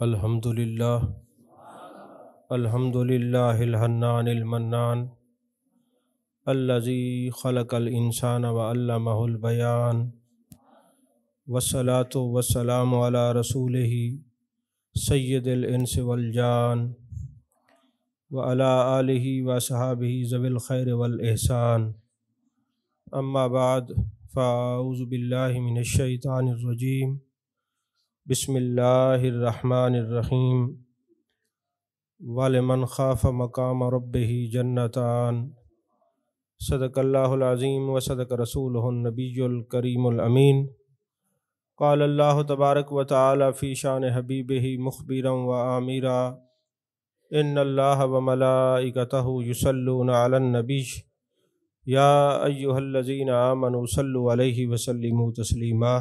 الحمد للہ الحنان المنان الذی خلق الانسان وعلمہ البیان والصلاة والسلام علی رسولہ سید الانس والجان وعلی آلہ وصحابہ ذوی الخیر والاحسان اما بعد فاعوذ باللہ من الشیطان الرجیم بسم اللہ الرحمن الرحیم وَلِمَنْ خَافَ مَقَامَ رَبِّهِ جَنَّتَانِ صدق اللہ العظیم وصدق رسولہ النبی الکریم الامین قال اللہ تبارک و تعالی فی شان حبیبہ مخبرا و آمیرا ان اللہ وملائکتہ یصلون علی النبی یا ایہا الذین آمنوا صلوا علیہ وسلموا تسلیما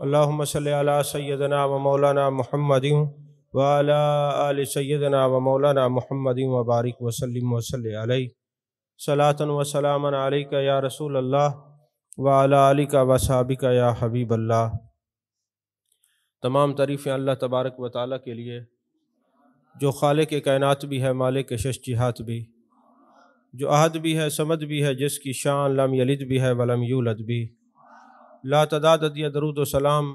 اللہم صلی علی سیدنا و مولانا محمد وعلی آل سیدنا و مولانا محمد وبارک وسلم وصلی علیہ صلاۃ و سلام علیک یا رسول اللہ وعلی آلک و صحابک یا حبیب اللہ۔ تمام تعریفیں اللہ تبارک و تعالیٰ کے لیے جو خالق کائنات بھی ہے، مالک شش جہات بھی، جو احد بھی ہے، صمد بھی ہے، جس کی شان لم یلد بھی ہے ولم یولد بھی۔ لا تعداد عدد درود و سلام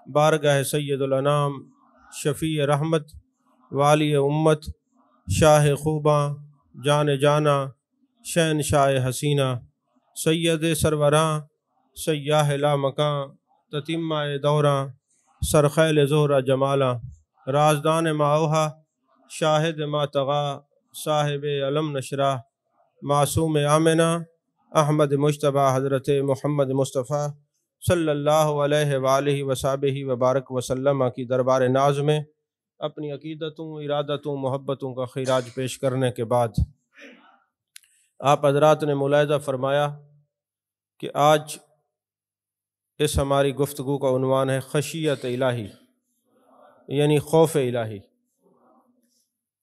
بارگاہ سید الانام، شفیع رحمت، والی امت، شاہ خوباں، جان جانا، شہنشاہ حسینہ، سید سروراں، سیاہ لا مکاں، تتمہ دوراں، سرخیل زہرہ جمالاں، رازدان ما اوہا، شاہد ما طغا، صاحب علم نشرہ، معصوم آمنہ، احمد مجتبیٰ حضرت محمد مصطفیٰ صلی اللہ علیہ وآلہ وصحبہ وبارک وسلم کی دربار ناز میں اپنی عقیدتوں، ارادتوں، محبتوں کا خراج پیش کرنے کے بعد آپ حضرات نے ملاحظہ فرمایا کہ آج اس ہماری گفتگو کا عنوان ہے خشیت الہی، یعنی خوف الہی۔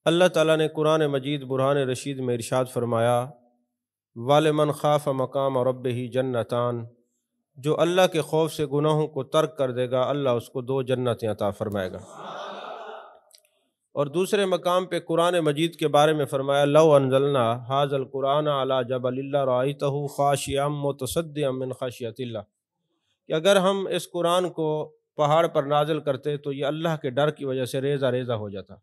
اللہ تعالیٰ نے قرآن مجید برہان رشید میں ارشاد فرمایا وَلِمَنْ خَافَ مَقَامَ رَبِّهِ جَنَّتَانِ، جو اللہ کے خوف سے گناہوں کو ترک کر دے گا اللہ اس کو 2 جنتیں عطا فرمائے گا۔ اور دوسرے مقام پہ قرآن مجید کے بارے میں فرمایا لَوْ أَنزَلْنَا هَذَا الْقُرْآنَ عَلَى جَبَلٍ لَرَأَيْتَهُ خَاشِعًا مُتَصَدِّعًا مِنْ خَشْيَةِ اللَّهِ، کہ اگر ہم اس قرآن کو پہاڑ پر نازل کرتے تو یہ اللہ کے ڈر کی وجہ سے ریزہ ریزہ ہو جاتا۔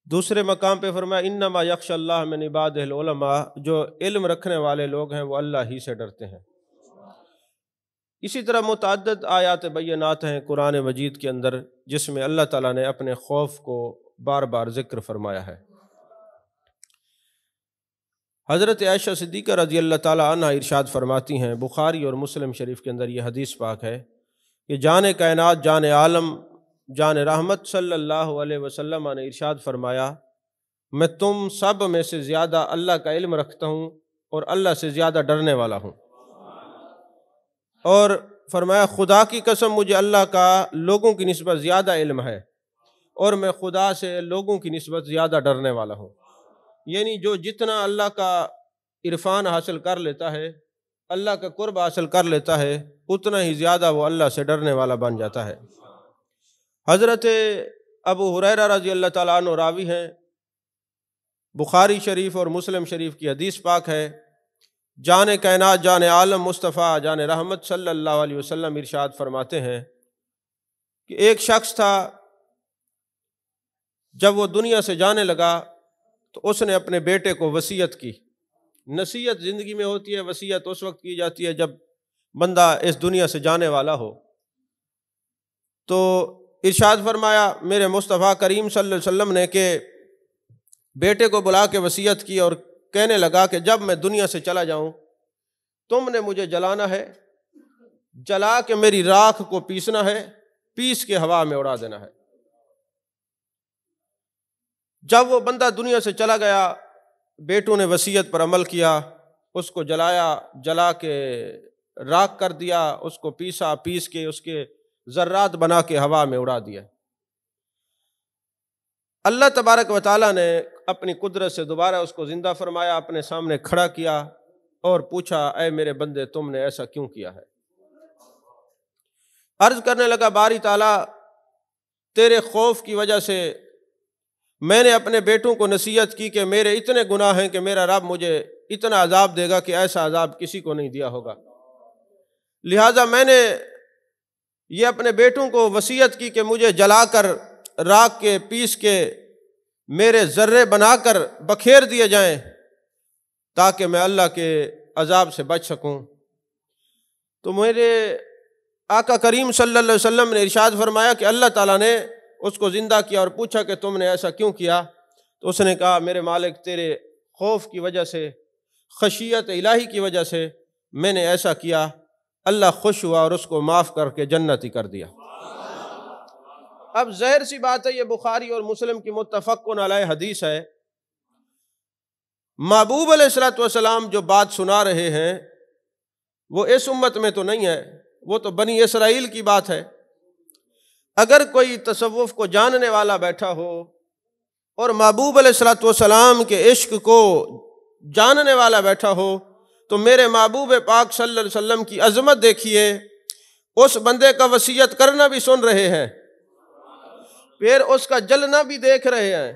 دوسرے مقام پہ فرمایا انما یخشی اللہ من عبادہ العلماء، جو علم رکھنے والے لوگ ہیں وہ اللہ ہی سے ڈرتے ہیں۔ اسی طرح متعدد آیات بینات ہیں قرآن مجید کے اندر جس میں اللہ تعالیٰ نے اپنے خوف کو بار بار ذکر فرمایا ہے۔ حضرت عائشہ صدیقہ رضی اللہ تعالیٰ عنہ ارشاد فرماتی ہیں، بخاری اور مسلم شریف کے اندر یہ حدیث پاک ہے کہ جان کائنات، جان عالم، جان رحمت صلی اللہ علیہ وسلم نے ارشاد فرمایا میں تم سب میں سے زیادہ اللہ کا علم رکھتا ہوں اور اللہ سے زیادہ ڈرنے والا ہوں، اور فرمایا خدا کی قسم مجھے اللہ کا لوگوں کی نسبت زیادہ علم ہے اور میں خدا سے لوگوں کی نسبت زیادہ ڈرنے والا ہوں۔ یعنی جو جتنا اللہ کا عرفان حاصل کر لیتا ہے، اللہ کا قرب حاصل کر لیتا ہے، اتنا ہی زیادہ وہ اللہ سے ڈرنے والا بن جاتا ہے۔ حضرت ابو ہریرہ رضی اللہ تعالیٰ عنہ راوی ہیں، بخاری شریف اور مسلم شریف کی حدیث پاک ہے، جان کائنات، جان عالم مصطفیٰ، جان رحمت صلی اللہ علیہ وسلم ارشاد فرماتے ہیں کہ ایک شخص تھا، جب وہ دنیا سے جانے لگا تو اس نے اپنے بیٹے کو وصیت کی۔ نصیحت زندگی میں ہوتی ہے، وصیت اس وقت کی جاتی ہے جب بندہ اس دنیا سے جانے والا ہو۔ تو ارشاد فرمایا میرے مصطفیٰ کریم صلی اللہ علیہ وسلم نے کہ بیٹے کو بلا کے وصیت کی اور کہنے لگا کہ جب میں دنیا سے چلا جاؤں تم نے مجھے جلانا ہے، جلا کے میری راکھ کو پیسنا ہے، پیس کے ہوا میں اڑا دینا ہے۔ جب وہ بندہ دنیا سے چلا گیا، بیٹوں نے وصیت پر عمل کیا، اس کو جلایا، جلا کے راکھ کر دیا، اس کو پیسا، پیس کے اس کے ذرات بنا کے ہوا میں اڑا دیا۔ اللہ تبارک و تعالیٰ نے اپنی قدرت سے دوبارہ اس کو زندہ فرمایا، اپنے سامنے کھڑا کیا اور پوچھا اے میرے بندے تم نے ایسا کیوں کیا ہے؟ عرض کرنے لگا باری تعالیٰ تیرے خوف کی وجہ سے میں نے اپنے بیٹوں کو نصیحت کی کہ میرے اتنے گناہ ہیں کہ میرا رب مجھے اتنا عذاب دے گا کہ ایسا عذاب کسی کو نہیں دیا ہوگا، لہٰذا میں نے یہ اپنے بیٹوں کو وصیت کی کہ مجھے جلا کر راکھ کے پیس کے میرے ذرے بنا کر بکھیر دیے جائیں تاکہ میں اللہ کے عذاب سے بچ سکوں۔ تو میرے آقا کریم صلی اللہ علیہ وسلم نے ارشاد فرمایا کہ اللہ تعالیٰ نے اس کو زندہ کیا اور پوچھا کہ تم نے ایسا کیوں کیا؟ تو اس نے کہا میرے مالک تیرے خوف کی وجہ سے، خشیت الہی کی وجہ سے میں نے ایسا کیا۔ اللہ خوش ہوا اور اس کو معاف کر کے جنتی کر دیا۔ اب ظاہر سی بات ہے، یہ بخاری اور مسلم کی متفق علیہ حدیث ہے، محبوب علیہ الصلوۃ والسلام جو بات سنا رہے ہیں وہ اس امت میں تو نہیں ہے، وہ تو بنی اسرائیل کی بات ہے۔ اگر کوئی تصوف کو جاننے والا بیٹھا ہو اور محبوب علیہ الصلوۃ والسلام کے عشق کو جاننے والا بیٹھا ہو تو میرے محبوب پاک صلی اللہ علیہ وسلم کی عظمت دیکھیے، اس بندے کا وصیت کرنا بھی سن رہے ہیں، پھر اس کا جلنا بھی دیکھ رہے ہیں،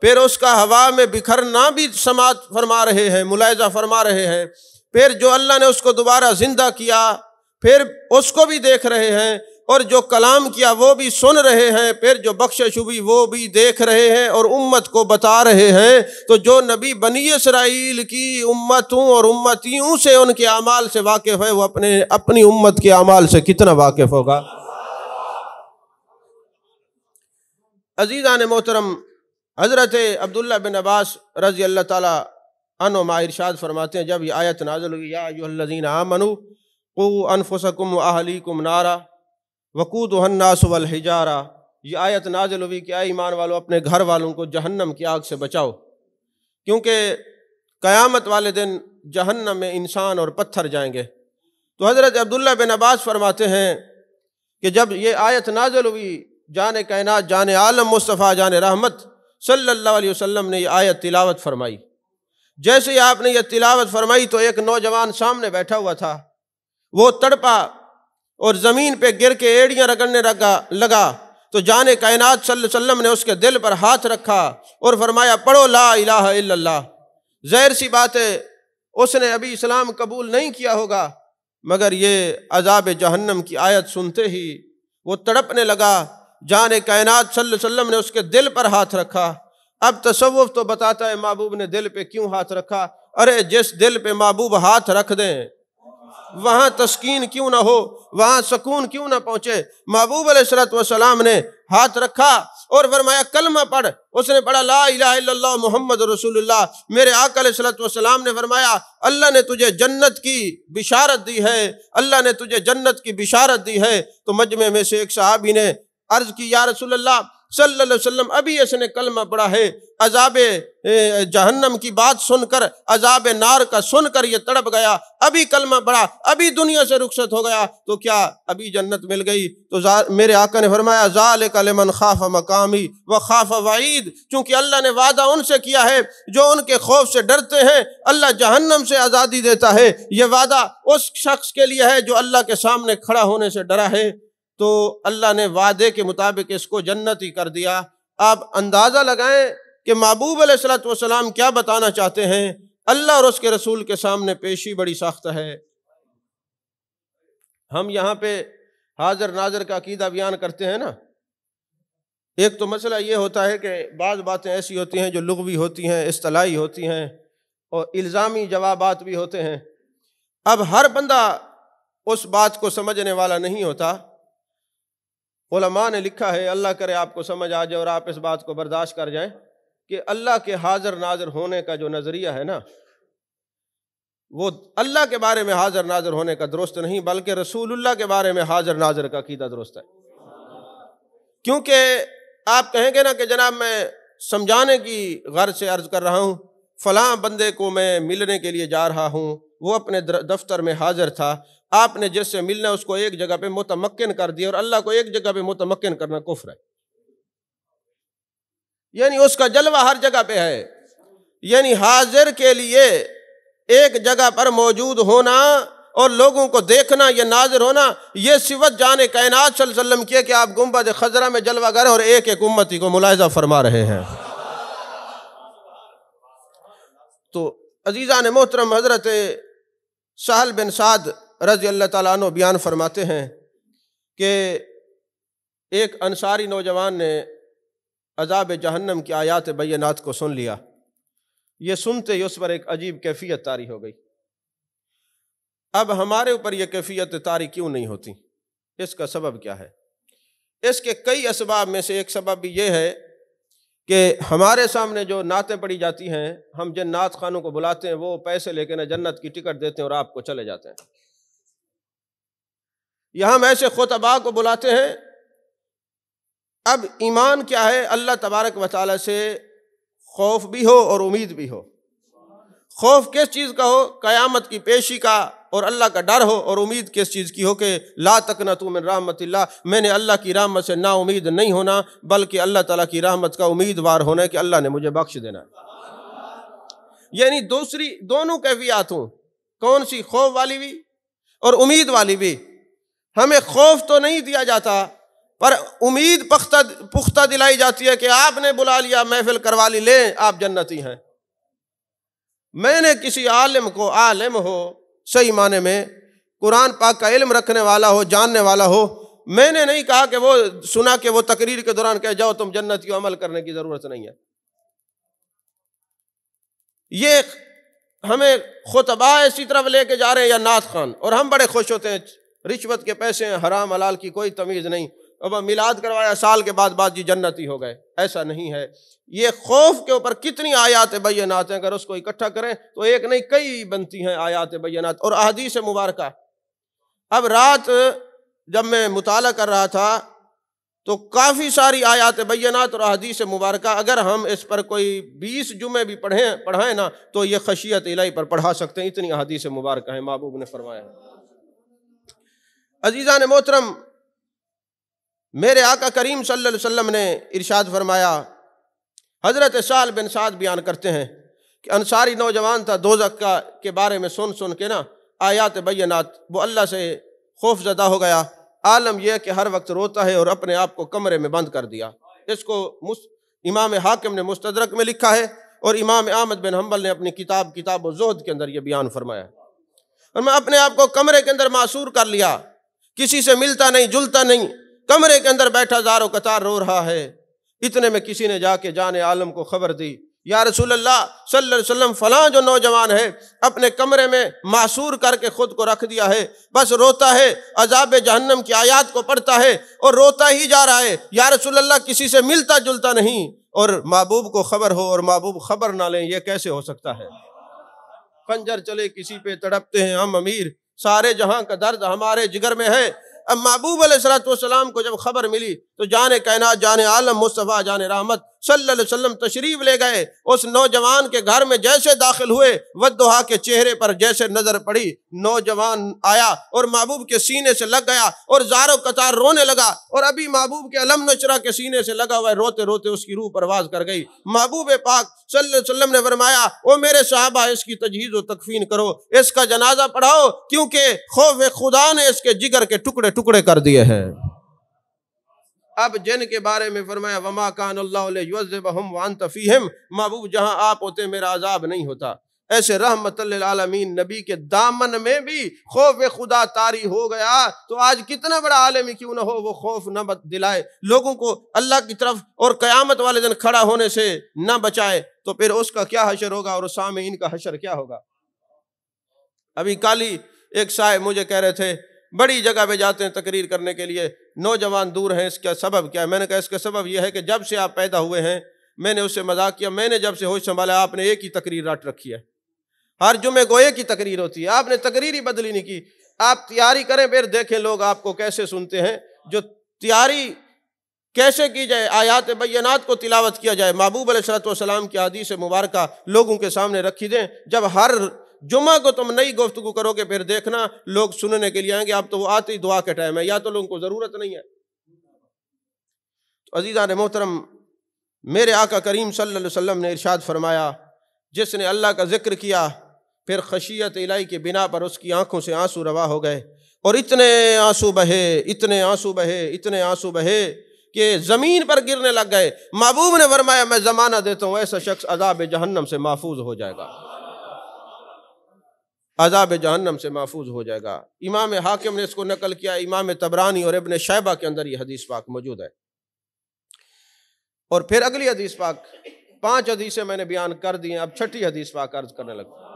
پھر اس کا ہوا میں بکھرنا بھی سماعت فرما رہے ہیں، ملاحظہ فرما رہے ہیں، پھر جو اللہ نے اس کو دوبارہ زندہ کیا پھر اس کو بھی دیکھ رہے ہیں، اور جو کلام کیا وہ بھی سن رہے ہیں، پھر جو بخشش ہوئی وہ بھی دیکھ رہے ہیں اور امت کو بتا رہے ہیں۔ تو جو نبی بنی اسرائیل کی امتوں اور امتیوں سے ان کے اعمال سے واقف ہے، وہ اپنی امت کے اعمال سے کتنا واقف ہوگا؟ عزیزان محترم، حضرت عبداللہ بن عباس رضی اللہ تعالیٰ عنہما ارشاد فرماتے ہیں، جب یہ آیت نازل ہوئی یا ایھا الذین آمنوا قوا انفسکم واہلیکم نارا وقودھا الناس والحجارہ، یہ آیت نازل ہوئی کہ اے ایمان والو اپنے گھر والوں کو جہنم کی آگ سے بچاؤ، کیونکہ قیامت والے دن جہنم میں انسان اور پتھر جائیں گے۔ تو حضرت عبداللہ بن عباس فرماتے ہیں کہ جب یہ آیت نازل ہوئی، جان کائنات، جان عالم مصطفیٰ، جان رحمت صلی اللہ علیہ وسلم نے یہ آیت تلاوت فرمائی۔ جیسے ہی آپ نے یہ تلاوت فرمائی تو ایک نوجوان سامنے بیٹھا ہوا تھا، وہ تڑپا اور زمین پہ گر کے ایڑیاں رگڑنے لگا، تو جان کائنات صلی اللہ علیہ وسلم نے اس کے دل پر ہاتھ رکھا اور فرمایا پڑھو لا الہ الا اللہ۔ ظاہر سی بات ہے اس نے ابھی اسلام قبول نہیں کیا ہوگا، مگر یہ عذاب جہنم کی آیت سنتے ہی وہ تڑپنے لگا۔ جان کائنات صلی اللہ علیہ وسلم نے اس کے دل پر ہاتھ رکھا۔ اب تصوف تو بتاتا ہے محبوب نے دل پہ کیوں ہاتھ رکھا، ارے جس دل پہ محبوب ہاتھ رکھ دیں وہاں تسکین کیوں نہ ہو، وہاں سکون کیوں نہ پہنچے۔ محبوب علیہ الصلوۃ والسلام نے ہاتھ رکھا اور فرمایا کلمہ پڑھ۔ اس نے پڑھا لا الہ الا اللہ محمد رسول اللہ۔ میرے آقا علیہ الصلوۃ والسلام نے فرمایا اللہ نے تجھے جنت کی بشارت دی ہے، اللہ نے تجھے جنت کی بشارت دی ہے۔ تو مجمع میں سے ایک صحابی نے عرض کی یا رسول اللہ صلی اللہ علیہ وسلم ابھی اس نے کلمہ پڑھا ہے، عذاب جہنم کی بات سن کر، عذاب نار کا سن کر یہ تڑپ گیا، ابھی کلمہ پڑھا، ابھی دنیا سے رخصت ہو گیا، تو کیا ابھی جنت مل گئی؟ تو میرے آقا نے فرمایا ذالک لمن خاف مقامی وخاف وعید، چونکہ اللہ نے وعدہ ان سے کیا ہے جو ان کے خوف سے ڈرتے ہیں، اللہ جہنم سے آزادی دیتا ہے۔ یہ وعدہ اس شخص کے لیے ہے جو اللہ کے سامنے کھڑا ہونے سے ڈرا ہے، تو اللہ نے وعدے کے مطابق اس کو جنتی کر دیا۔ آپ اندازہ لگائیں کہ محبوب علیہ الصلوۃ والسلام کیا بتانا چاہتے ہیں۔ اللہ اور اس کے رسول کے سامنے پیشی بڑی سخت ہے۔ ہم یہاں پہ حاضر ناظر کا عقیدہ بیان کرتے ہیں نا، ایک تو مسئلہ یہ ہوتا ہے کہ بعض باتیں ایسی ہوتی ہیں جو لغوی ہوتی ہیں، اصطلاحی ہوتی ہیں، اور الزامی جوابات بھی ہوتے ہیں۔ اب ہر بندہ اس بات کو سمجھنے والا نہیں ہوتا۔ علماء نے لکھا ہے، اللہ کرے آپ کو سمجھ آ جائے اور آپ اس بات کو برداشت کر جائیں، کہ اللہ کے حاضر ناظر ہونے کا جو نظریہ ہے نا، وہ اللہ کے بارے میں حاضر ناظر ہونے کا درست نہیں، بلکہ رسول اللہ کے بارے میں حاضر ناظر کا عقیدہ درست ہے۔ کیونکہ آپ کہیں گے نا کہ جناب میں سمجھانے کی غرض سے عرض کر رہا ہوں، فلاں بندے کو میں ملنے کے لیے جا رہا ہوں، وہ اپنے دفتر میں حاضر تھا، آپ نے جس سے ملنا اس کو ایک جگہ پہ متمکن کر دیا، اور اللہ کو ایک جگہ پہ متمکن کرنا کفر ہے۔ یعنی اس کا جلوہ ہر جگہ پہ ہے، یعنی حاضر کے لیے ایک جگہ پر موجود ہونا اور لوگوں کو دیکھنا، یہ ناظر ہونا، یہ صفت جان کائنات صلی اللہ علیہ وسلم کی ہے کہ آپ گنبد خضرا میں جلوہ گر اور ایک ایک امتی کو ملاحظہ فرما رہے ہیں۔ تو عزیزان محترم، حضرت سہل بن سعد رضی اللہ تعالیٰ عنہ بیان فرماتے ہیں کہ ایک انصاری نوجوان نے عذاب جہنم کی آیات بینات کو سن لیا۔ یہ سنتے ہی اس پر ایک عجیب کیفیت طاری ہو گئی۔ اب ہمارے اوپر یہ کیفیت طاری کیوں نہیں ہوتی؟ اس کا سبب کیا ہے؟ اس کے کئی اسباب میں سے ایک سبب بھی یہ ہے کہ ہمارے سامنے جو نعتیں پڑھی جاتی ہیں، ہم جن نعت خوانوں کو بلاتے ہیں وہ پیسے لے کے نہ جنت کی ٹکٹ دیتے ہیں اور آپ کو چلے جاتے ہیں، یا ہم ایسے خطباء کو بلاتے ہیں۔ اب ایمان کیا ہے؟ اللہ تبارک و تعالیٰ سے خوف بھی ہو اور امید بھی ہو۔ خوف کس چیز کا ہو؟ قیامت کی پیشی کا اور اللہ کا ڈر ہو، اور امید کس چیز کی ہو کہ لا تقنطوا من رحمت اللہ، میں نے اللہ کی رحمت سے نا امید نہیں ہونا بلکہ اللہ تعالیٰ کی رحمت کا امیدوار ہونا ہے کہ اللہ نے مجھے بخش دینا ہے۔ یعنی دوسری دونوں کیفیات ہوں، کون سی؟ خوف والی بھی اور امید والی بھی۔ ہمیں خوف تو نہیں دیا جاتا پر امید پختہ دلائی جاتی ہے کہ آپ نے بلا لیا، محفل کروا لی، لیں آپ جنتی ہیں۔ میں نے کسی عالم کو، عالم ہو صحیح معنی میں، قرآن پاک کا علم رکھنے والا ہو، جاننے والا ہو، میں نے نہیں کہا کہ وہ سنا کہ وہ تقریر کے دوران کہہ جاؤ تم جنتی ہو، عمل کرنے کی ضرورت نہیں ہے۔ یہ ہمیں خطباء اسی طرف لے کے جا رہے ہیں یا نعت خوان، اور ہم بڑے خوش ہوتے ہیں، رشوت کے پیسے ہیں، حرام حلال کی کوئی تمیز نہیں، اب میلاد کروایا سال کے بعد جی جنتی ہو گئے۔ ایسا نہیں ہے۔ یہ خوف کے اوپر کتنی آیات بینات ہیں، اگر اس کو اکٹھا کریں تو ایک نہیں کئی بنتی ہیں آیات بینات اور احادیث مبارکہ۔ اب رات جب میں مطالعہ کر رہا تھا تو کافی ساری آیات بینات اور احادیث مبارکہ، اگر ہم اس پر کوئی 20 جمعے بھی پڑھائیں نا تو یہ خشیت الہی پر پڑھا سکتے ہیں، اتنی احادیث مبارکہ ہیں، محبوب نے فرمایا ہے۔ عزیزان محترم، میرے آقا کریم صلی اللہ علیہ وسلم نے ارشاد فرمایا، حضرت سہل بن سعد بیان کرتے ہیں کہ انصاری نوجوان تھا، دوزخ کے بارے میں سن کے نا آیات بینات، وہ اللہ سے خوف زدہ ہو گیا۔ عالم یہ کہ ہر وقت روتا ہے اور اپنے آپ کو کمرے میں بند کر دیا۔ اس کو امام حاکم نے مستدرک میں لکھا ہے اور امام احمد بن حنبل نے اپنی کتاب الزہد کے اندر یہ بیان فرمایا ہے۔ اور میں اپنے آپ کو کمرے کے اندر معصور کر لیا، کسی سے ملتا نہیں جلتا نہیں، کمرے کے اندر بیٹھا زار و قطار رو رہا ہے۔ اتنے میں کسی نے جا کے جان عالم کو خبر دی، یا رسول اللہ صلی اللہ علیہ وسلم، فلاں جو نوجوان ہے اپنے کمرے میں معصور کر کے خود کو رکھ دیا ہے، بس روتا ہے، عذاب جہنم کی آیات کو پڑھتا ہے اور روتا ہی جا رہا ہے، یا رسول اللہ کسی سے ملتا جلتا نہیں، اور محبوب کو خبر ہو اور محبوب خبر نہ لیں، یہ کیسے ہو سکتا ہے؟ خنجر چلے کسی پہ تڑپتے ہیں ہم امیر، سارے جہاں کا درد ہمارے جگر میں ہے۔ اب محبوب علیہ السلام کو جب خبر ملی تو جان کائنات، جان عالم مصطفیٰ، جان رحمت صلی اللہ علیہ وسلم تشریف لے گئے۔ اس نوجوان کے گھر میں جیسے داخل ہوئے، والضحیٰ کے چہرے پر جیسے نظر پڑی، نوجوان آیا اور محبوب کے سینے سے لگ گیا اور زار و قطار رونے لگا، اور ابھی محبوب کے علم نشرہ کے سینے سے لگا ہوا ہے، روتے روتے اس کی روح پرواز کر گئی۔ محبوب پاک صلی اللہ علیہ وسلم نے فرمایا، او میرے صحابہ، اس کی تجہیز و تکفین کرو، اس کا جنازہ پڑھاؤ، کیونکہ خوف خدا نے اس کے جگر کے ٹکڑے ٹکڑے کر دیے ہیں۔ اب جن کے بارے میں فرمایا وما کان اللہ لیعذبہم وانت فیہم، محبوب جہاں آپ ہوتے میرا عذاب نہیں ہوتا۔ ایسے رحمت للعالمین نبی کے دامن میں بھی خوف خدا طاری ہو گیا، تو آج کتنا بڑا عالم ہی کیوں نہ ہو، وہ خوف نہ دلائے لوگوں کو اللہ کی طرف اور قیامت والے دن کھڑا ہونے سے نہ بچائے، تو پھر اس کا کیا حشر ہوگا اور سامعین کا حشر کیا ہوگا؟ ابھی کل ہی ایک صاحب مجھے کہہ رہے تھے، بڑی جگہ پہ جاتے ہیں تقریر کرنے کے لیے، نوجوان دور ہیں، اس کا سبب کیا ہے؟ میں نے کہا اس کا سبب یہ ہے کہ جب سے آپ پیدا ہوئے ہیں، میں نے اس سے مذاق کیا، میں نے جب سے ہوش سنبھالا آپ نے ایک ہی تقریر رٹ رکھی ہے، ہر جمعے کو ایک ہی تقریر ہوتی ہے، آپ نے تقریر ہی بدلی نہیں کی۔ آپ تیاری کریں، پھر دیکھیں لوگ آپ کو کیسے سنتے ہیں۔ جو تیاری کیسے کی جائے، آیات بینات کو تلاوت کیا جائے، محبوب علیہ السلام کی حدیث مبارکہ لوگوں کے سامنے رکھی دیں۔ جب ہر جمعہ کو تم نئی گفتگو کرو گے، پھر دیکھنا لوگ سننے کے لیے آئیں گے، اب تو وہ آتے ہی دعا کے ٹائم ہے، یا تو لوگوں کو ضرورت نہیں ہے۔ تو عزیزان محترم، میرے آقا کریم صلی اللہ علیہ وسلم نے ارشاد فرمایا، جس نے اللہ کا ذکر کیا پھر خشیت الہی کی بنا پر اس کی آنکھوں سے آنسو روا ہو گئے، اور اتنے آنسو بہے، اتنے آنسو بہے، اتنے آنسو بہے کہ زمین پر گرنے لگ گئے۔ محبوب نے فرمایا میں زمانہ دیتا ہوں ایسا شخص عذاب جہنم سے محفوظ ہو جائے گا، عذاب جہنم سے محفوظ ہو جائے گا۔ امام حاکم نے اس کو نقل کیا، امام طبرانی اور ابن شیبہ کے اندر یہ حدیث پاک موجود ہے۔ اور پھر اگلی حدیث پاک، 5 حدیثیں میں نے بیان کر دی ہیں، اب 6ٹھی حدیث پاک عرض کرنے لگا۔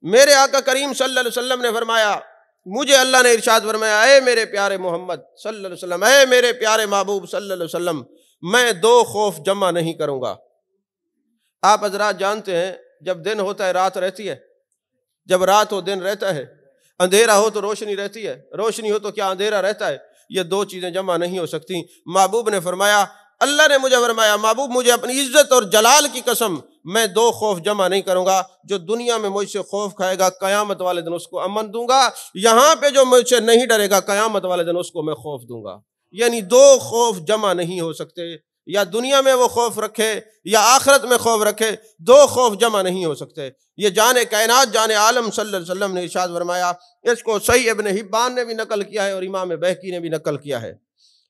میرے آقا کریم صلی اللہ علیہ وسلم نے فرمایا، مجھے اللہ نے ارشاد فرمایا، اے میرے پیارے محمد صلی اللہ علیہ وسلم، اے میرے پیارے محبوب صلی اللہ علیہ وسلم، میں 2 خوف جمع نہیں کروں گا۔ آپ حضرات جانتے ہیں جب دن ہوتا ہے رات رہتی ہے، جب رات ہو دن رہتا ہے، اندھیرا ہو تو روشنی رہتی ہے، روشنی ہو تو کیا اندھیرا رہتا ہے؟ یہ 2 چیزیں جمع نہیں ہو سکتی۔ محبوب نے فرمایا، اللہ نے مجھے فرمایا، محبوب مجھے اپنی عزت اور جلال کی قسم میں 2 خوف جمع نہیں کروں گا۔ جو دنیا میں مجھ سے خوف کھائے گا قیامت والے دن اس کو امن دوں گا، یہاں پہ جو مجھ سے نہیں ڈرے گا قیامت والے دن اس کو میں خوف دوں گا۔ یعنی 2 خوف جمع نہیں ہو سکتے، یا دنیا میں وہ خوف رکھے یا آخرت میں خوف رکھے، 2 خوف جمع نہیں ہو سکتے۔ یہ جان کائنات جان عالم صلی اللہ علیہ وسلم نے ارشاد فرمایا، اس کو صحیح ابن حبان نے بھی نقل کیا ہے اور امام بہقی نے بھی نقل کیا ہے۔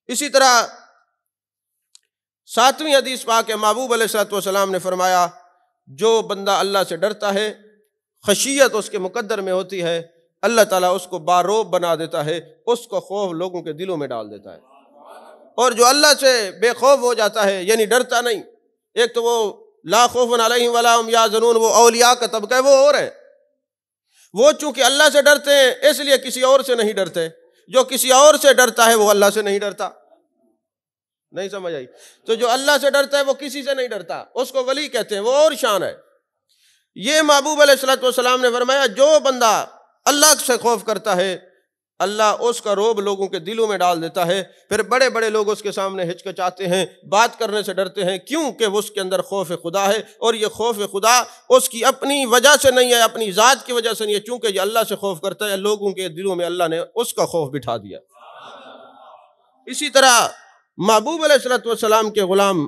اسی طرح 7ویں حدیث پاک ہے، محبوب علیہ الصلوۃ والسلام نے فرمایا، جو بندہ اللہ سے ڈرتا ہے، خشیت اس کے مقدر میں ہوتی ہے، اللہ تعالیٰ اس کو باروب بنا دیتا ہے، اس کو خوف لوگوں کے دلوں میں ڈال دیتا ہے۔ اور جو اللہ سے بے خوف ہو جاتا ہے، یعنی ڈرتا نہیں، ایک تو وہ لا خوف علیہم ولا ہم یحزنون، وہ اولیاء کا طبقہ ہے، وہ اور ہے۔ وہ چونکہ اللہ سے ڈرتے ہیں اس لیے کسی اور سے نہیں ڈرتے، جو کسی اور سے ڈرتا ہے وہ اللہ سے نہیں ڈرتا۔ نہیں سمجھ آئی؟ تو جو اللہ سے ڈرتا ہے وہ کسی سے نہیں ڈرتا، اس کو ولی کہتے ہیں، وہ اور شان ہے۔ یہ محبوب علیہ الصلوۃ والسلام نے فرمایا، جو بندہ اللہ سے خوف کرتا ہے، اللہ اس کا روب لوگوں کے دلوں میں ڈال دیتا ہے۔ پھر بڑے بڑے لوگ اس کے سامنے ہچکچاتے ہیں، بات کرنے سے ڈرتے ہیں، کیونکہ اس کے اندر خوف خدا ہے، اور یہ خوف خدا اس کی اپنی وجہ سے نہیں ہے، اپنی ذات کی وجہ سے نہیں ہے، چونکہ یہ اللہ سے خوف کرتا ہے، لوگوں کے دلوں میں اللہ نے اس کا خوف بٹھا دیا۔ اسی طرح محبوب علیہ الصلوۃ والسلام کے غلام،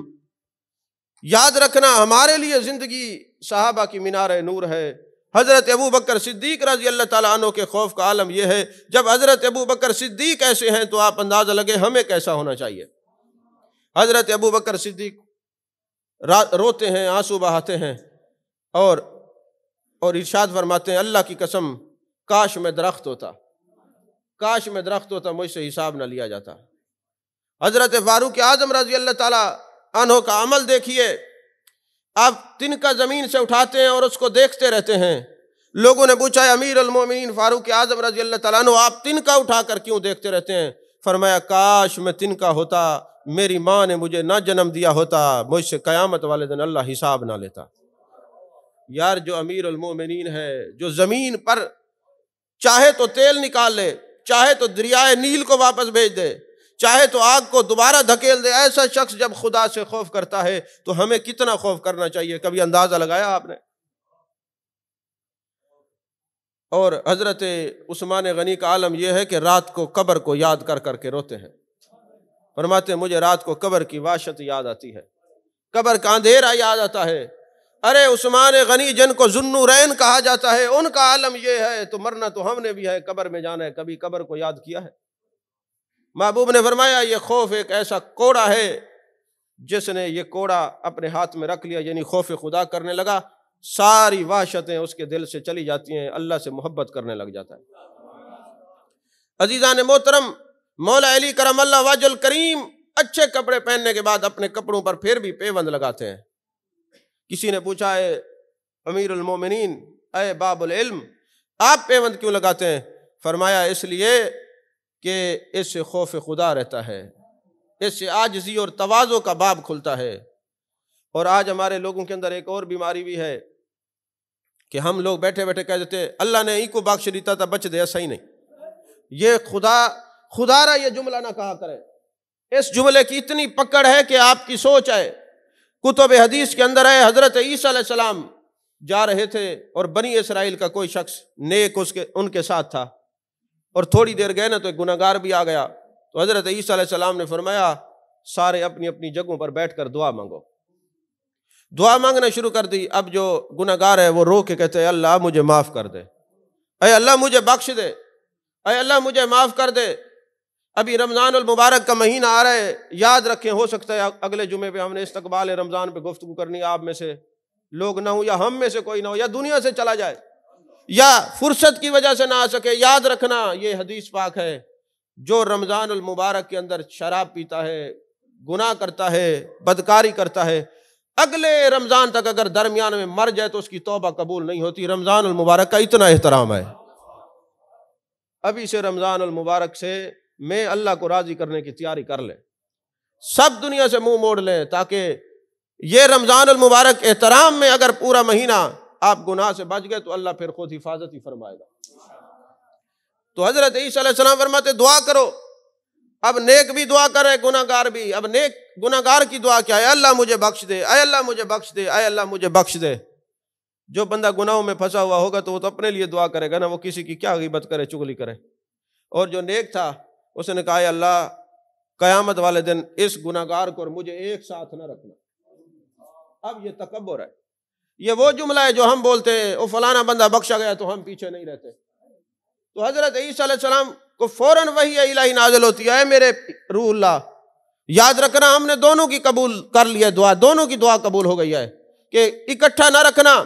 یاد رکھنا ہمارے لیے زندگی صحابہ کی مینار نور ہے۔ حضرت ابو بکر صدیق رضی اللہ تعالیٰ عنہ کے خوف کا عالم یہ ہے، جب حضرت ابو بکر صدیق ایسے ہیں تو آپ اندازہ لگے ہمیں کیسا ہونا چاہیے۔ حضرت ابو بکر صدیق روتے ہیں، آنسو بہاتے ہیں، اور ارشاد فرماتے ہیں، اللہ کی قسم کاش میں درخت ہوتا، کاش میں درخت ہوتا، مجھ سے حساب نہ لیا جاتا۔ حضرت فاروق اعظم رضی اللہ تعالیٰ عنہ کا عمل دیکھیے، آپ تنکا زمین سے اٹھاتے ہیں اور اس کو دیکھتے رہتے ہیں۔ لوگوں نے پوچھا، امیر المومنین فاروق اعظم رضی اللہ تعالیٰ عنہ، آپ تنکا اٹھا کر کیوں دیکھتے رہتے ہیں؟ فرمایا، کاش میں تنکا ہوتا، میری ماں نے مجھے نہ جنم دیا ہوتا، مجھ سے قیامت والے دن اللہ حساب نہ لیتا۔ یار جو امیر المومنین ہے، جو زمین پر چاہے تو تیل نکال لے، چاہے تو دریائے نیل کو واپس بھیج دے، چاہے تو آگ کو دوبارہ دھکیل دے، ایسا شخص جب خدا سے خوف کرتا ہے تو ہمیں کتنا خوف کرنا چاہیے؟ کبھی اندازہ لگایا آپ نے؟ اور حضرت عثمان غنی کا عالم یہ ہے کہ رات کو قبر کو یاد کر کر کے روتے ہیں، فرماتے ہیں مجھے رات کو قبر کی وحشت یاد آتی ہے، قبر کا اندھیرا یاد آتا ہے۔ ارے عثمان غنی جن کو ذوالنورین کہا جاتا ہے، ان کا عالم یہ ہے، تو مرنا تو ہم نے بھی ہے، قبر میں جانا ہے، کبھی قبر کو یاد کیا ہے؟ محبوب نے فرمایا، یہ خوف ایک ایسا کوڑا ہے، جس نے یہ کوڑا اپنے ہاتھ میں رکھ لیا، یعنی خوف خدا کرنے لگا، ساری وحشتیں اس کے دل سے چلی جاتی ہیں، اللہ سے محبت کرنے لگ جاتا ہے۔ عزیزان محترم، مولا علی کرم اللہ وجہ الکریم اچھے کپڑے پہننے کے بعد اپنے کپڑوں پر پھر بھی پیوند لگاتے ہیں۔ کسی نے پوچھا، اے امیر المومنین، اے باب العلم، آپ پیوند کیوں لگاتے ہیں؟ فرمایا، اس لیے کہ اس سے خوف خدا رہتا ہے، اس سے عاجزی اور تواضع کا باب کھلتا ہے۔ اور آج ہمارے لوگوں کے اندر ایک اور بیماری بھی ہے کہ ہم لوگ بیٹھے بیٹھے کہہ دیتے اللہ نے ہی کو بخش دیتا تھا، بچ دے، ایسا ہی نہیں، یہ خدا را یہ جملہ نہ کہا کرے۔ اس جملے کی اتنی پکڑ ہے کہ آپ کی سوچ ہے، کتب حدیث کے اندر ہے، حضرت عیسیٰ علیہ السلام جا رہے تھے اور بنی اسرائیل کا کوئی شخص نیک ان کے ساتھ تھا، اور تھوڑی دیر گئے نا تو ایک گناہگار بھی آ گیا، تو حضرت عیسیٰ علیہ السلام نے فرمایا، سارے اپنی اپنی جگہوں پر بیٹھ کر دعا مانگو۔ دعا مانگنا شروع کر دی۔ اب جو گناہگار ہے وہ رو کے کہتے ہیں اللہ مجھے معاف کر دے، اے اللہ مجھے بخش دے، اے اللہ مجھے معاف کر دے۔ ابھی رمضان المبارک کا مہینہ آ رہا ہے، یاد رکھیں ہو سکتا ہے اگلے جمعے پہ ہم نے استقبال رمضان پہ گفتگو کرنی، آپ میں سے لوگ نہ ہوں یا ہم میں سے کوئی نہ ہو یا دنیا سے چلا جائے یا فرصت کی وجہ سے نہ آ سکے۔ یاد رکھنا یہ حدیث پاک ہے، جو رمضان المبارک کے اندر شراب پیتا ہے، گناہ کرتا ہے، بدکاری کرتا ہے، اگلے رمضان تک اگر درمیان میں مر جائے تو اس کی توبہ قبول نہیں ہوتی۔ رمضان المبارک کا اتنا احترام ہے، ابھی سے رمضان المبارک سے میں اللہ کو راضی کرنے کی تیاری کر لیں، سب دنیا سے منہ موڑ لیں، تاکہ یہ رمضان المبارک احترام میں اگر پورا مہینہ آپ گناہ سے بچ گئے تو اللہ پھر خود حفاظت ہی فرمائے گا۔ تو حضرت عیسیٰ علیہ السلام فرماتے دعا کرو۔ اب نیک بھی دعا کرے، گناہ گار بھی۔ اب نیک گناہ گار کی دعا کیا ہے؟ اے اللہ مجھے بخش دے، اے اللہ مجھے بخش دے، اے اللہ مجھے بخش دے۔ جو بندہ گناہوں میں پھنسا ہوا ہوگا تو وہ تو اپنے لیے دعا کرے گا نا، وہ کسی کی کیا غیبت کرے، چغلی کرے۔ اور جو نیک تھا اس نے کہا اے اللہ قیامت والے دن اس گناہ گار کو اور مجھے ایک ساتھ نہ رکھنا۔ اب یہ تکبر ہے، یہ وہ جملہ ہے جو ہم بولتے ہیں او فلانا بندہ بخشا گیا تو ہم پیچھے نہیں رہتے۔ تو حضرت عیسیٰ علیہ السلام کو فوراً وحی الہی نازل ہوتی ہے، اے میرے روح اللہ، یاد رکھنا ہم نے دونوں کی قبول کر لیا دعا، دونوں کی دعا قبول ہو گئی ہے کہ اکٹھا نہ رکھنا۔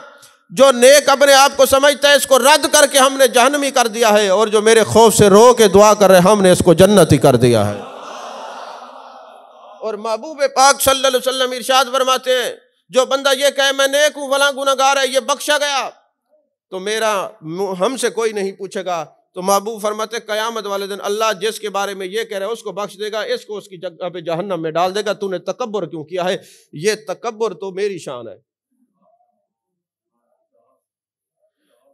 جو نیک اپنے آپ کو سمجھتا ہے اس کو رد کر کے ہم نے جہنمی کر دیا ہے، اور جو میرے خوف سے رو کے دعا کر رہے ہم نے اس کو جنتی کر دیا ہے۔ اور محبوب پاک صلی اللہ علیہ وسلم ارشاد فرماتے ہیں جو بندہ یہ کہے میں نیک ہوں، فلاں گناہ گار ہے، یہ بخشا گیا تو میرا ہم سے کوئی نہیں پوچھے گا۔ تو محبوب فرماتے قیامت والے دن اللہ جس کے بارے میں یہ کہہ رہا ہے اس کو بخش دے گا، اس کو اس کی جگہ پہ جہنم میں ڈال دے گا۔ تو نے تکبر کیوں کیا ہے؟ یہ تکبر تو میری شان ہے،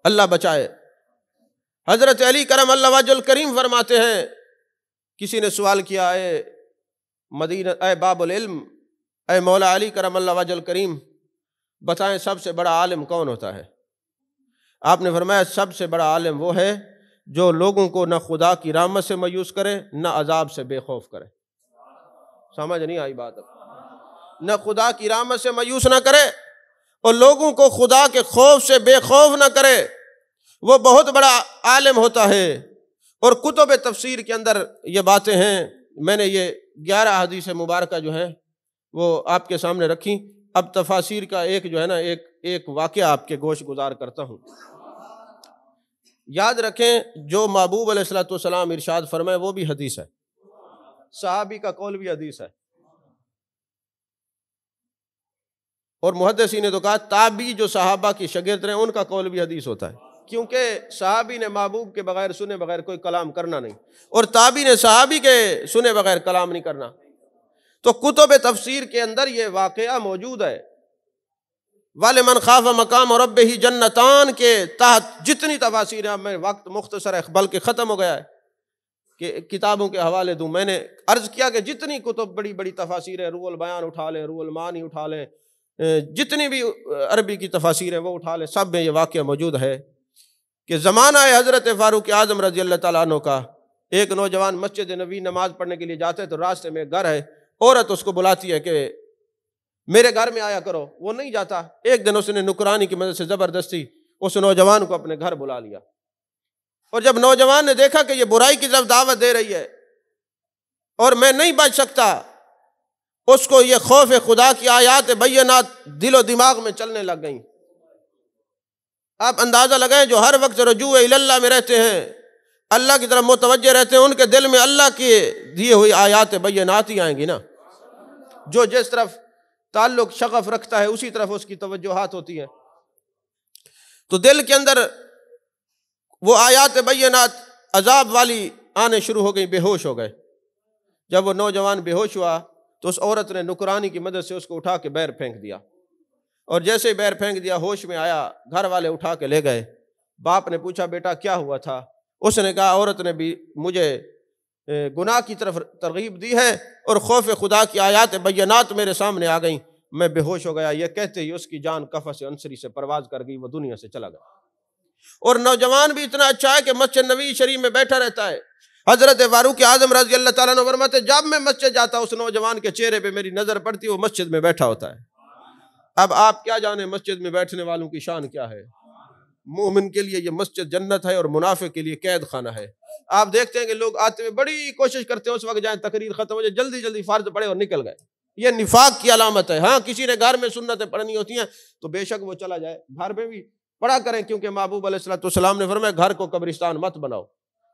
اللہ بچائے۔ حضرت علی کرم اللہ وجہ الکریم فرماتے ہیں، کسی نے سوال کیا اے مدینہ، اے باب العلم، اے مولا علی کرم اللہ وجہ الکریم بتائیں سب سے بڑا عالم کون ہوتا ہے؟ آپ نے فرمایا سب سے بڑا عالم وہ ہے جو لوگوں کو نہ خدا کی رحمت سے مایوس کرے نہ عذاب سے بے خوف کرے۔ سمجھ نہیں آئی بات؟ نہ خدا کی رحمت سے مایوس نہ کرے اور لوگوں کو خدا کے خوف سے بے خوف نہ کرے، وہ بہت بڑا عالم ہوتا ہے۔ اور کتب تفسیر کے اندر یہ باتیں ہیں، میں نے یہ 11 حدیث مبارکہ جو ہیں وہ آپ کے سامنے رکھی۔ اب تفاسیر کا ایک جو ہے نا ایک واقعہ آپ کے گوش گزار کرتا ہوں۔ یاد رکھیں جو محبوب علیہ الصلوۃ والسلام ارشاد فرمائے وہ بھی حدیث ہے، صحابی کا قول بھی حدیث ہے، اور محدثین نے تو کہا تابعی جو صحابہ کی شاگرد رہے ان کا قول بھی حدیث ہوتا ہے، کیونکہ صحابی نے محبوب کے بغیر سنے بغیر کوئی کلام کرنا نہیں، اور تابعی نے صحابی کے سنے بغیر کلام نہیں کرنا۔ تو کتب تفسیر کے اندر یہ واقعہ موجود ہے۔ وَلِمَنْ خَافَ مَقَامَ رَبِّهِ جَنَّتَانِ کے تحت جتنی تفاسیر ہیں، میں وقت مختصر ہے بلکہ ختم ہو گیا ہے کہ کتابوں کے حوالے دوں۔ میں نے عرض کیا کہ جتنی کتب بڑی بڑی تفاسیر ہیں، روح البیان اٹھا لیں، روح المعانی اٹھا لیں، جتنی بھی عربی کی تفاسیر ہیں وہ اٹھا لیں، سب میں یہ واقعہ موجود ہے کہ زمانہ ہے حضرت فاروق اعظم رضی اللہ تعالیٰ عنہ کا، ایک نوجوان مسجد نبوی نماز پڑھنے کے لیے جاتے تو راستے میں گھر ہے، عورت اس کو بلاتی ہے کہ میرے گھر میں آیا کرو، وہ نہیں جاتا۔ ایک دن اس نے نکرانی کی مدد سے زبردستی اس نوجوان کو اپنے گھر بلا لیا، اور جب نوجوان نے دیکھا کہ یہ برائی کی طرف دعوت دے رہی ہے اور میں نہیں بچ سکتا، اس کو یہ خوف خدا کی آیات بینات دل و دماغ میں چلنے لگ گئیں۔ آپ اندازہ لگائیں جو ہر وقت رجوع اللہ میں رہتے ہیں، اللہ کی طرف متوجہ رہتے ہیں، ان کے دل میں اللہ کی دیے ہوئی آیات بینات ہی آئیں گی نا۔ جو جس طرف تعلق شغف رکھتا ہے اسی طرف اس کی توجہات ہوتی ہیں۔ تو دل کے اندر وہ آیات بینات عذاب والی آنے شروع ہو گئی، بے ہوش ہو گئے۔ جب وہ نوجوان بے ہوش ہوا تو اس عورت نے نکرانی کی مدد سے اس کو اٹھا کے باہر پھینک دیا، اور جیسے ہی باہر پھینک دیا ہوش میں آیا، گھر والے اٹھا کے لے گئے۔ باپ نے پوچھا بیٹا کیا ہوا تھا؟ اس نے کہا عورت نے بھی مجھے گناہ کی طرف ترغیب دی ہے اور خوف خدا کی آیات بینات میرے سامنے آ گئیں، میں بے ہوش ہو گیا۔ یہ کہتے ہی اس کی جان کفس انصری سے پرواز کر گئی، وہ دنیا سے چلا گیا۔ اور نوجوان بھی اتنا اچھا ہے کہ مسجد نبوی شریف میں بیٹھا رہتا ہے۔ حضرت فاروق اعظم رضی اللہ تعالیٰ عنہ فرماتے جب میں مسجد جاتا اس نوجوان کے چہرے پہ میری نظر پڑتی وہ مسجد میں بیٹھا ہوتا ہے۔ اب آپ کیا جانیں مسجد میں بیٹھنے والوں کی شان کیا ہے۔ مومن کے لیے یہ مسجد جنت ہے اور منافق کے لیے قید خانہ ہے۔ آپ دیکھتے ہیں کہ لوگ آتے ہوئے بڑی کوشش کرتے ہیں اس وقت جائیں تقریر ختم ہو جائے، جلدی جلدی فرض پڑھے اور نکل گئے، یہ نفاق کی علامت ہے۔ ہاں کسی نے گھر میں سنتیں پڑھنی ہوتی ہیں تو بے شک وہ چلا جائے، گھر میں بھی پڑھا کریں، کیونکہ محبوب علیہ السلام نے فرمایا گھر کو قبرستان مت بناؤ،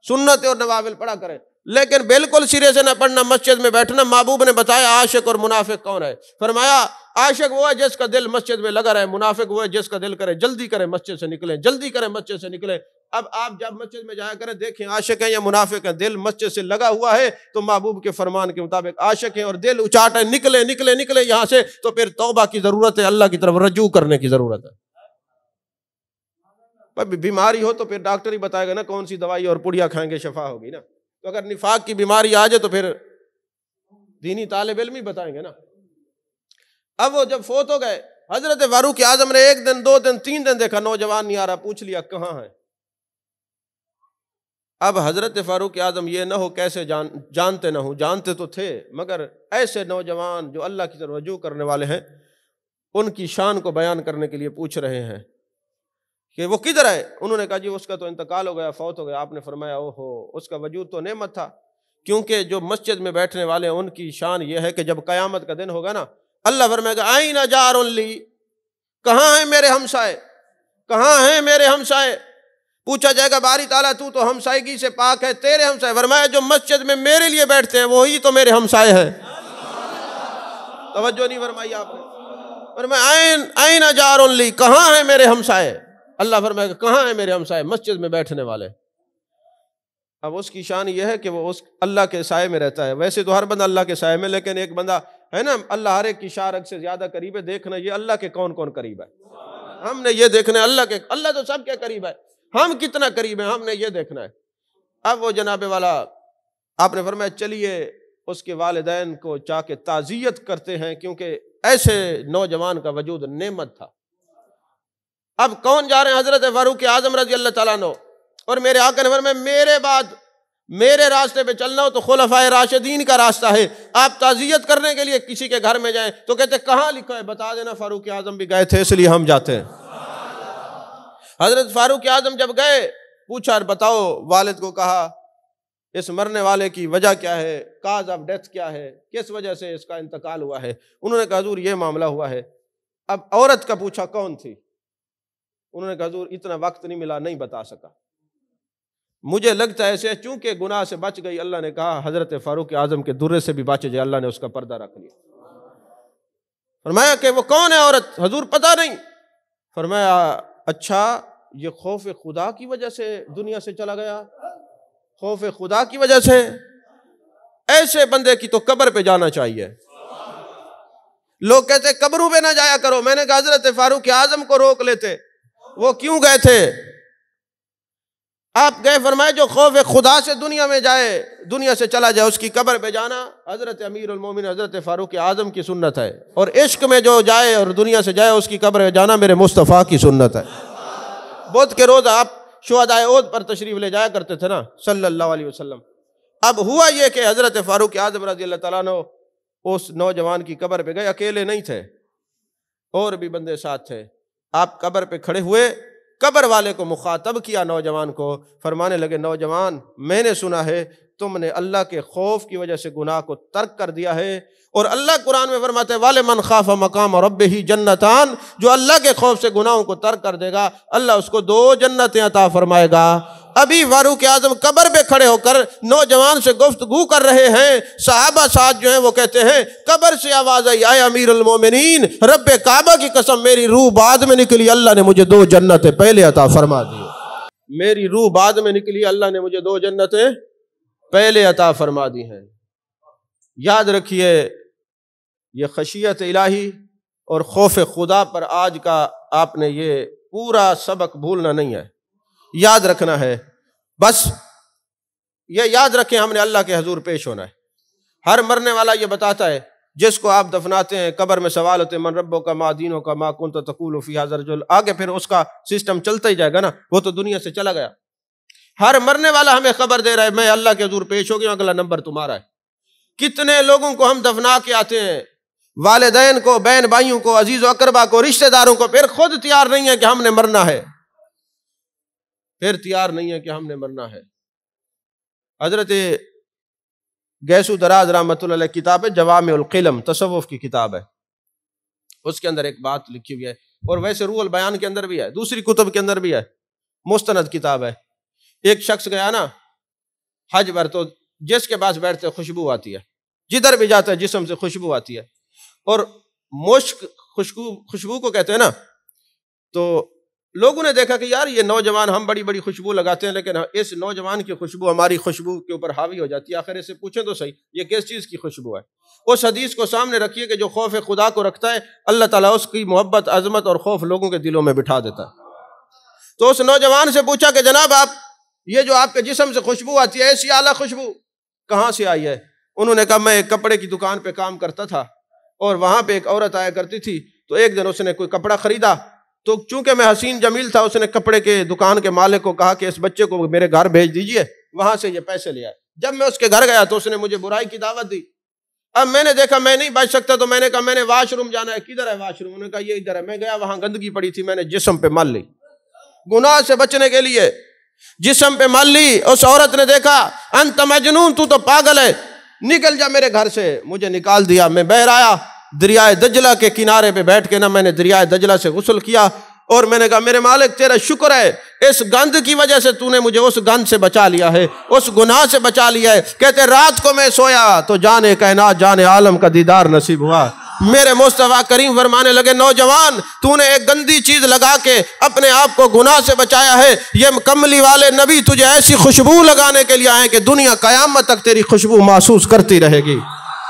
سنت اور نوافل پڑھا کریں، لیکن بالکل سرے سے نہ پڑھنا، مسجد میں بیٹھنا۔ محبوب نے بتایا عاشق اور منافق کون ہے، فرمایا عاشق وہ ہے جس کا دل مسجد میں لگا رہے، منافق وہ ہے جس کا دل کرے جلدی کرے مسجد سے نکلیں، جلدی کرے مسجد سے نکلیں۔ اب آپ جب مسجد میں جایا کریں دیکھیں عاشق ہیں یا منافق ہیں، دل مسجد سے لگا ہوا ہے تو محبوب کے فرمان کے مطابق عاشق ہیں، اور دل اچاٹ ہے نکلے نکلے نکلے یہاں سے، تو پھر توبہ کی ضرورت ہے، اللہ کی طرف رجوع کرنے کی ضرورت ہے۔ بیماری ہو تو پھر ڈاکٹر ہی بتائے گا نا کون سی دوائی اور پڑیا کھائیں گے شفا ہوگی نا، تو اگر نفاق کی بیماری آ جائے تو پھر دینی طالب علم ہی بتائیں گے نا۔ اب وہ جب فوت ہو گئے، حضرت فاروق اعظم نے 1 دن 2 دن 3 دن دیکھا نوجوان نہیں آ رہا، پوچھ لیا کہاں ہے۔ اب حضرت فاروق اعظم یہ نہ ہو کیسے جانتے نہ ہوں، جانتے تو تھے، مگر ایسے نوجوان جو اللہ کی طرف رجوع کرنے والے ہیں ان کی شان کو بیان کرنے کے لیے پوچھ رہے ہیں کہ وہ کدھر ہے۔ انہوں نے کہا جی اس کا تو انتقال ہو گیا، فوت ہو گیا۔ آپ نے فرمایا اوہو، اس کا وجود تو نعمت تھا، کیونکہ جو مسجد میں بیٹھنے والے ہیں ان کی شان یہ ہے کہ جب قیامت کا دن ہوگا نا، اللہ فرمائے گا آئین جار لی، کہاں ہیں میرے ہمسائے، کہاں ہیں میرے ہمسائے۔ پوچھا جائے گا باری تعالیٰ تو ہمسائیگی سے پاک ہے، تیرے ہمسائے، فرمایا جو مسجد میں میرے لیے بیٹھتے ہیں وہی تو میرے ہمسائے ہیں۔ توجہ نہیں فرمائی آپ نے، فرمایا آئین جار لی، کہاں ہیں میرے ہمسائے۔ اللہ فرمائے گا کہاں ہیں میرے ہمسائے، مسجد میں بیٹھنے والے۔ اب اس کی شان یہ ہے کہ وہ اس اللہ کے سائے میں رہتا ہے۔ ویسے تو ہر بندہ اللہ کے سائے میں، لیکن ایک بندہ ہے نا اللہ ہر ایک کی شارک سے زیادہ قریب ہے، دیکھنا یہ اللہ کے کون کون قریب ہے، ہم نے یہ دیکھنا ہے۔ اللہ تو سب کے قریب ہے، ہم کتنا قریب ہیں ہم نے یہ دیکھنا ہے۔ اب وہ جناب والا آپ نے فرمایا چلیے اس کے والدین کو چاہ کے تعزیت کرتے ہیں، کیونکہ ایسے نوجوان کا وجود نعمت تھا۔ اب کون جا رہے ہیں؟ حضرت فاروق اعظم رضی اللہ تعالیٰ عنہ۔ اور میرے آقا نے فرمایا میرے بعد میرے راستے پہ چلنا ہو تو خلفائے راشدین کا راستہ ہے۔ آپ تعزیت کرنے کے لیے کسی کے گھر میں جائیں تو کہتے کہاں لکھا ہے، بتا دینا فاروق اعظم بھی گئے تھے اس لیے ہم جاتے ہیں۔ حضرت فاروق اعظم جب گئے پوچھا بتاؤ، والد کو کہا اس مرنے والے کی وجہ کیا ہے، کاز آف ڈیتھ کیا ہے، کس وجہ سے اس کا انتقال ہوا ہے۔ انہوں نے کہا حضور یہ معاملہ ہوا ہے۔ اب عورت کا پوچھا کون تھی، انہوں نے کہا حضور اتنا وقت نہیں ملا، نہیں بتا سکا، مجھے لگتا ہے ایسے چونکہ گناہ سے بچ گئی۔ اللہ نے کہا حضرت فاروق اعظم کے درے سے بھی بچ جائے، اللہ نے اس کا پردہ رکھ لیا۔ فرمایا کہ وہ کون ہے عورت، حضور پتہ نہیں۔ فرمایا اچھا یہ خوف خدا کی وجہ سے دنیا سے چلا گیا، خوف خدا کی وجہ سے، ایسے بندے کی تو قبر پہ جانا چاہیے۔ لوگ کہتے قبروں پہ نہ جایا کرو، میں نے کہا حضرت فاروق اعظم کو روک لیتے، وہ کیوں گئے تھے؟ آپ گئے، فرمائے جو خوف خدا سے دنیا میں جائے، دنیا سے چلا جائے، اس کی قبر پہ جانا حضرت امیر المومنین حضرت فاروق اعظم کی سنت ہے، اور عشق میں جو جائے اور دنیا سے جائے اس کی قبر پہ جانا میرے مصطفیٰ کی سنت ہے۔ بدھ کے روز آپ شہدائے احد پر تشریف لے جایا کرتے تھے نا صلی اللہ علیہ وسلم۔ اب ہوا یہ کہ حضرت فاروق اعظم رضی اللہ تعالیٰ عنہ اس نوجوان کی قبر پہ گئے، اکیلے نہیں تھے، اور بھی بندے ساتھ تھے۔ آپ قبر پہ کھڑے ہوئے، قبر والے کو مخاطب کیا، نوجوان کو، فرمانے لگے نوجوان میں نے سنا ہے تم نے اللہ کے خوف کی وجہ سے گناہ کو ترک کر دیا ہے، اور اللہ قرآن میں فرماتے ہیں وَلِمَنْ خَافَ مَقَامَ رَبِّهِ جَنَّتَانِ، جو اللہ کے خوف سے گناہوں کو ترک کر دے گا اللہ اس کو 2 جنتیں عطا فرمائے گا۔ ابھی فاروق اعظم قبر پہ کھڑے ہو کر نوجوان سے گفتگو کر رہے ہیں، صحابہ ساتھ جو ہیں وہ کہتے ہیں قبر سے آواز آئی اے امیر المومنین، رب کعبہ کی قسم میری روح بعد میں نکلی، اللہ نے مجھے 2 جنتیں پہلے عطا فرما دی۔ میری روح بعد میں نکلی، اللہ نے مجھے 2 جنتیں پہلے عطا فرما دی ہیں۔ یاد رکھیے یہ خشیت الہی اور خوف خدا پر آج کا آپ نے یہ پورا سبق بھولنا نہیں ہے، یاد رکھنا ہے۔ بس یہ یاد رکھیں ہم نے اللہ کے حضور پیش ہونا ہے۔ ہر مرنے والا یہ بتاتا ہے، جس کو آپ دفناتے ہیں قبر میں سوال ہوتے ہیں من ربک ما دینک ما کنت تقول فی ھذا الرجل، آگے پھر اس کا سسٹم چلتا ہی جائے گا نا، وہ تو دنیا سے چلا گیا۔ ہر مرنے والا ہمیں خبر دے رہا ہے میں اللہ کے حضور پیش ہو گیا، اگلا نمبر تمہارا ہے۔ کتنے لوگوں کو ہم دفنا کے آتے ہیں، والدین کو، بہن بھائیوں کو، عزیز و اقربا کو، رشتہ داروں کو، پھر خود تیار نہیں ہے کہ ہم نے مرنا ہے، پھر تیار نہیں ہے کہ ہم نے مرنا ہے۔ حضرت گیسو دراز رحمۃ اللہ علیہ کتاب ہے جوامع القلم، تصوف کی کتاب ہے، اس کے اندر ایک بات لکھی ہوئی ہے، اور ویسے روح البیان کے اندر بھی ہے، دوسری کتب کے اندر بھی ہے، مستند کتاب ہے۔ ایک شخص گیا نا حج پر، تو جس کے پاس بیٹھتے خوشبو آتی ہے، جدھر بھی جاتا ہے جسم سے خوشبو آتی ہے، اور مشک خوشبو کو کہتے ہیں نا، تو لوگوں نے دیکھا کہ یار یہ نوجوان، ہم بڑی بڑی خوشبو لگاتے ہیں لیکن اس نوجوان کی خوشبو ہماری خوشبو کے اوپر حاوی ہو جاتی ہے، آخر اسے پوچھیں تو صحیح یہ کس چیز کی خوشبو ہے؟ اس حدیث کو سامنے رکھیے کہ جو خوف خدا کو رکھتا ہے اللہ تعالیٰ اس کی محبت، عظمت اور خوف لوگوں کے دلوں میں بٹھا دیتا ہے۔ تو اس نوجوان سے پوچھا کہ جناب آپ، یہ جو آپ کے جسم سے خوشبو آتی ہے ایسی اعلیٰ خوشبو کہاں سے آئی ہے؟ انہوں نے کہا میں ایک کپڑے کی دکان پہ کام کرتا تھا، اور وہاں پہ ایک عورت آیا کرتی تھی، تو ایک دن اس نے کوئی کپڑا خریدا، تو چونکہ میں حسین جمیل تھا، اس نے کپڑے کے دکان کے مالک کو کہا کہ اس بچے کو میرے گھر بھیج دیجئے، وہاں سے یہ پیسے لے آئے۔ جب میں اس کے گھر گیا تو اس نے مجھے برائی کی دعوت دی۔ اب میں نے دیکھا میں نہیں بچ سکتا، تو میں نے کہا میں نے واش روم جانا ہے، کدھر ہے واش روم؟ انہوں نے کہا یہ ادھر ہے۔ میں گیا، وہاں گندگی پڑی تھی، میں نے جسم پہ مل لی، گناہ سے بچنے کے لیے جسم پہ مل لی۔ اس عورت نے دیکھا انت مجنون، تو پاگل ہے، نکل جا میرے گھر سے۔ مجھے نکال دیا، میں بہر آیا، دریائے دجلہ کے کنارے پہ بیٹھ کے نا میں نے دریائے دجلہ سے غسل کیا، اور میں نے کہا میرے مالک تیرا شکر ہے، اس گند کی وجہ سے تو نے مجھے اس گند سے بچا لیا ہے، اس گناہ سے بچا لیا ہے۔ کہتے رات کو میں سویا تو جانے کائنات، جانے عالم کا دیدار نصیب ہوا۔ میرے مصطفیٰ کریم فرمانے لگے نوجوان تو نے ایک گندی چیز لگا کے اپنے آپ کو گناہ سے بچایا ہے، یہ کملی والے نبی تجھے ایسی خوشبو لگانے کے لیے آئے کہ دنیا قیامت تک تیری خوشبو محسوس کرتی رہے گی۔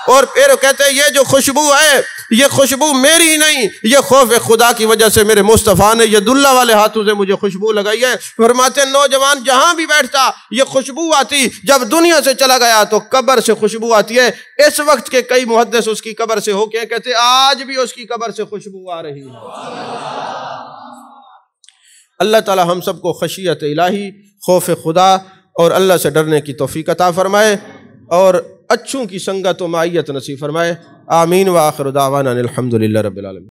اور پھر کہتے ہیں یہ جو خوشبو ہے یہ خوشبو میری نہیں، یہ خوف خدا کی وجہ سے میرے مصطفیٰ نے ید اللہ والے ہاتھوں سے مجھے خوشبو لگائی ہے۔ فرماتے ہیں نوجوان جہاں بھی بیٹھتا یہ خوشبو آتی، جب دنیا سے چلا گیا تو قبر سے خوشبو آتی ہے۔ اس وقت کے کئی محدث اس کی قبر سے ہو کے کہتے آج بھی اس کی قبر سے خوشبو آ رہی ہے۔ اللہ تعالی ہم سب کو خشیت الہی، خوف خدا اور اللہ سے ڈرنے کی توفیق عطا فرمائے، اور اچھوں کی سنگت و معیت نصیب فرمائے۔ آمین۔ وآخر دعوانا الحمدللہ رب العالمین۔